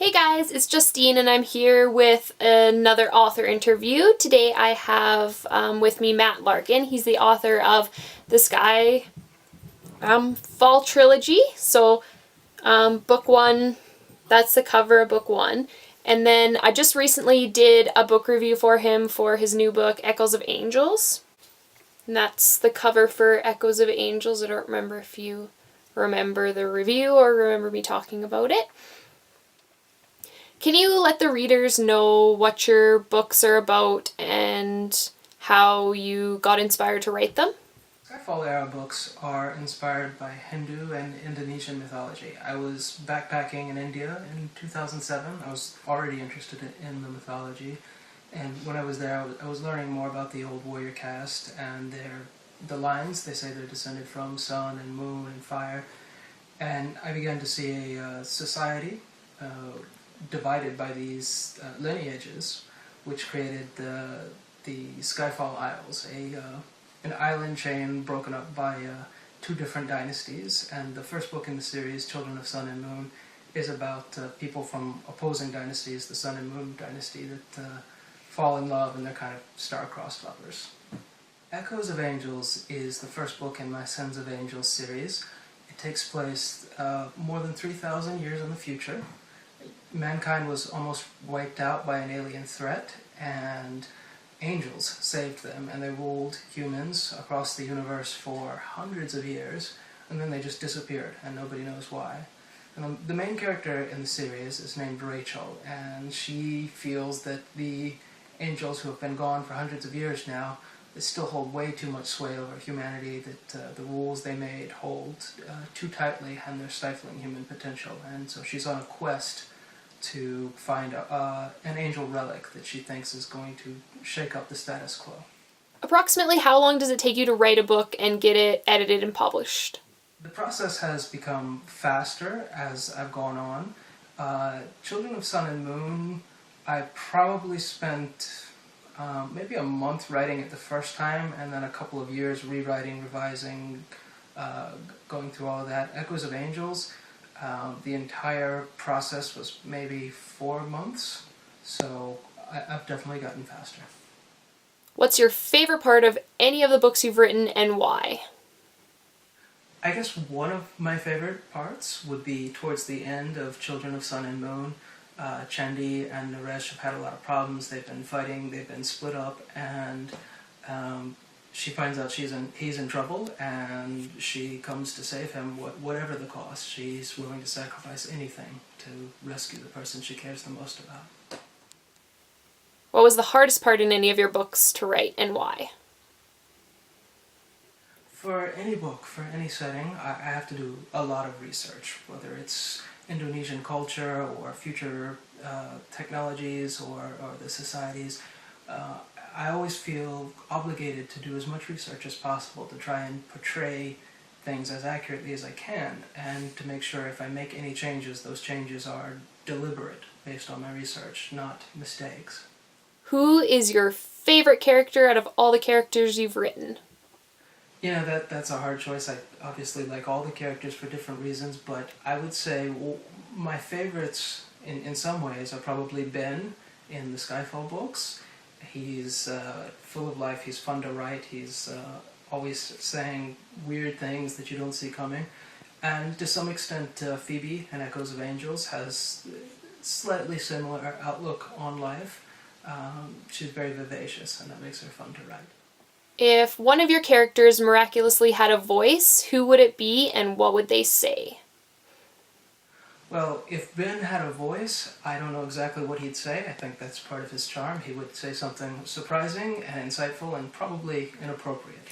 Hey guys, it's Justine and I'm here with another author interview. Today I have with me Matt Larkin. He's the author of the Sky Fall Trilogy. So book one, that's the cover of book one. And then I just recently did a book review for him for his new book, Echoes of Angels. And that's the cover for Echoes of Angels. I don't remember if you remember the review or remember me talking about it. Can you let the readers know what your books are about and how you got inspired to write them? Skyfall era books are inspired by Hindu and Indonesian mythology. I was backpacking in India in 2007. I was already interested in the mythology, and when I was there I was learning more about the old warrior caste and the lines. They say they're descended from sun and moon and fire, and I began to see a society divided by these lineages, which created the Skyfall Isles, an island chain broken up by two different dynasties. And the first book in the series, Children of Sun and Moon, is about people from opposing dynasties, the Sun and Moon dynasty, that fall in love and they're kind of star-crossed lovers. Echoes of Angels is the first book in my Sons of Angels series. It takes place more than 3,000 years in the future. Mankind was almost wiped out by an alien threat, and angels saved them, and they ruled humans across the universe for hundreds of years, and then they just disappeared, and nobody knows why. And the main character in the series is named Rachel, and she feels that the angels who have been gone for hundreds of years now, they still hold way too much sway over humanity, that the rules they made hold too tightly, and they're stifling human potential. And so she's on a quest to find an angel relic that she thinks is going to shake up the status quo. Approximately how long does it take you to write a book and get it edited and published? The process has become faster as I've gone on. Children of Sun and Moon, I probably spent maybe a month writing it the first time, and then a couple of years rewriting, revising, going through all of that. Echoes of Angels, the entire process was maybe 4 months, so I've definitely gotten faster. What's your favorite part of any of the books you've written and why? I guess one of my favorite parts would be towards the end of Children of Sun and Moon. Chandi and Naresh have had a lot of problems. They've been fighting, they've been split up, and she finds out he's in trouble, and she comes to save him, whatever the cost. She's willing to sacrifice anything to rescue the person she cares the most about. What was the hardest part in any of your books to write and why? For any book, for any setting, I have to do a lot of research, whether it's Indonesian culture or future technologies or the societies. I always feel obligated to do as much research as possible to try and portray things as accurately as I can, and to make sure if I make any changes, those changes are deliberate, based on my research, not mistakes. Who is your favorite character out of all the characters you've written? That's a hard choice. I obviously like all the characters for different reasons, but I would say my favorites in some ways are probably Ben in the Skyfall books. He's full of life, he's fun to write, he's always saying weird things that you don't see coming. And to some extent, Phoebe in Echoes of Angels has slightly similar outlook on life. She's very vivacious, and that makes her fun to write. If one of your characters miraculously had a voice, who would it be and what would they say? Well, if Ben had a voice, I don't know exactly what he'd say. I think that's part of his charm. He would say something surprising and insightful and probably inappropriate.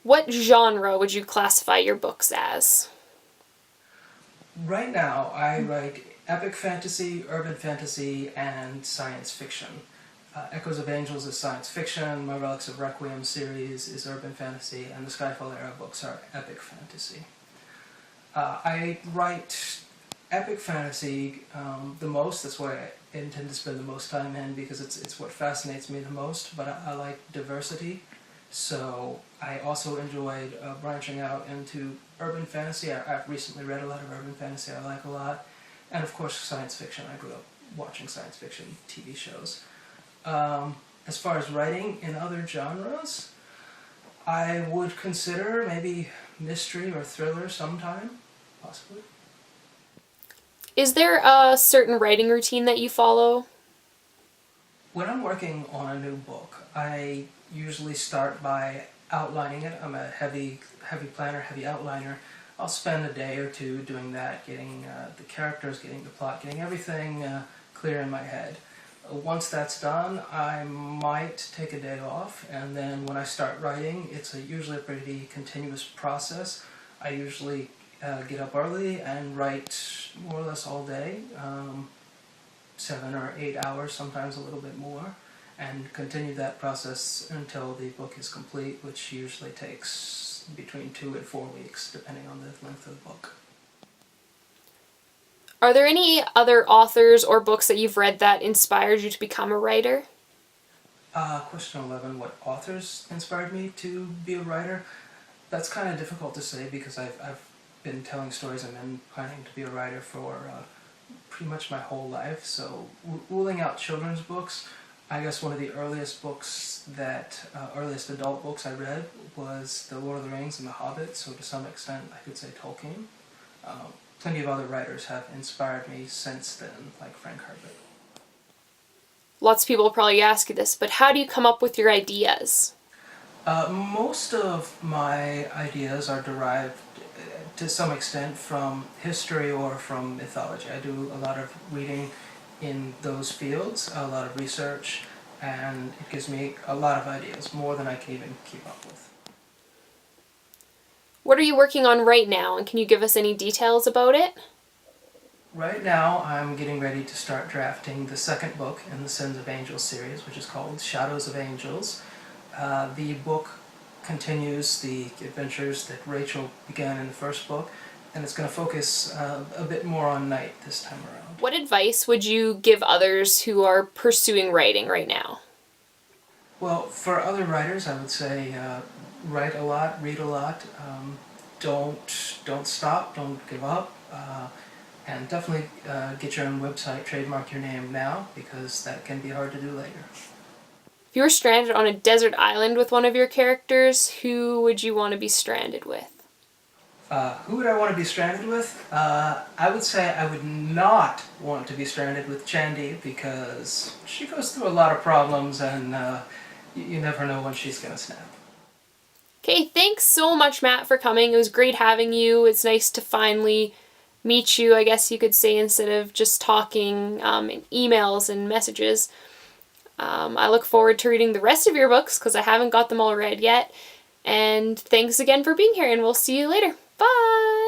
What genre would you classify your books as? Right now, I write epic fantasy, urban fantasy, and science fiction. Echoes of Angels is science fiction, my Relics of Requiem series is urban fantasy, and the Skyfall era books are epic fantasy. I write epic fantasy the most. That's where I intend to spend the most time in, because it's what fascinates me the most, but I like diversity. So I also enjoyed branching out into urban fantasy. I've recently read a lot of urban fantasy I like a lot. and of course science fiction. I grew up watching science fiction TV shows. As far as writing in other genres, I would consider maybe mystery or thriller sometime, possibly. Is there a certain writing routine that you follow? When I'm working on a new book, I usually start by outlining it. I'm a heavy planner, heavy outliner. I'll spend a day or two doing that, getting the characters, getting the plot, getting everything clear in my head. Once that's done, I might take a day off, and then when I start writing, it's usually a pretty continuous process. I usually get up early and write more or less all day, 7 or 8 hours, sometimes a little bit more, and continue that process until the book is complete, which usually takes between 2 and 4 weeks, depending on the length of the book. Are there any other authors or books that you've read that inspired you to become a writer? Question 11, what authors inspired me to be a writer? That's kind of difficult to say because I've been telling stories and been planning to be a writer for pretty much my whole life. So ruling out children's books, I guess one of the earliest books earliest adult books I read was The Lord of the Rings and The Hobbit, so to some extent I could say Tolkien. Plenty of other writers have inspired me since then, like Frank Herbert. Lots of people will probably ask you this, but how do you come up with your ideas? Most of my ideas are derived to some extent from history or from mythology. I do a lot of reading in those fields, a lot of research, and it gives me a lot of ideas, more than I can even keep up with. What are you working on right now, and can you give us any details about it? Right now, I'm getting ready to start drafting the second book in the Sins of Angels series, which is called Shadows of Angels. The book continues the adventures that Rachel began in the first book, and it's going to focus a bit more on night this time around. What advice would you give others who are pursuing writing right now? Well, for other writers, I would say write a lot, read a lot, don't stop, don't give up, and definitely get your own website, trademark your name now, because that can be hard to do later. If you were stranded on a desert island with one of your characters, who would you want to be stranded with? Who would I want to be stranded with? I would say I would not want to be stranded with Chandy because she goes through a lot of problems and you never know when she's going to snap. Okay, thanks so much, Matt, for coming. It was great having you. It's nice to finally meet you, I guess you could say, instead of just talking in emails and messages. I look forward to reading the rest of your books because I haven't got them all read yet. And thanks again for being here, and we'll see you later. Bye!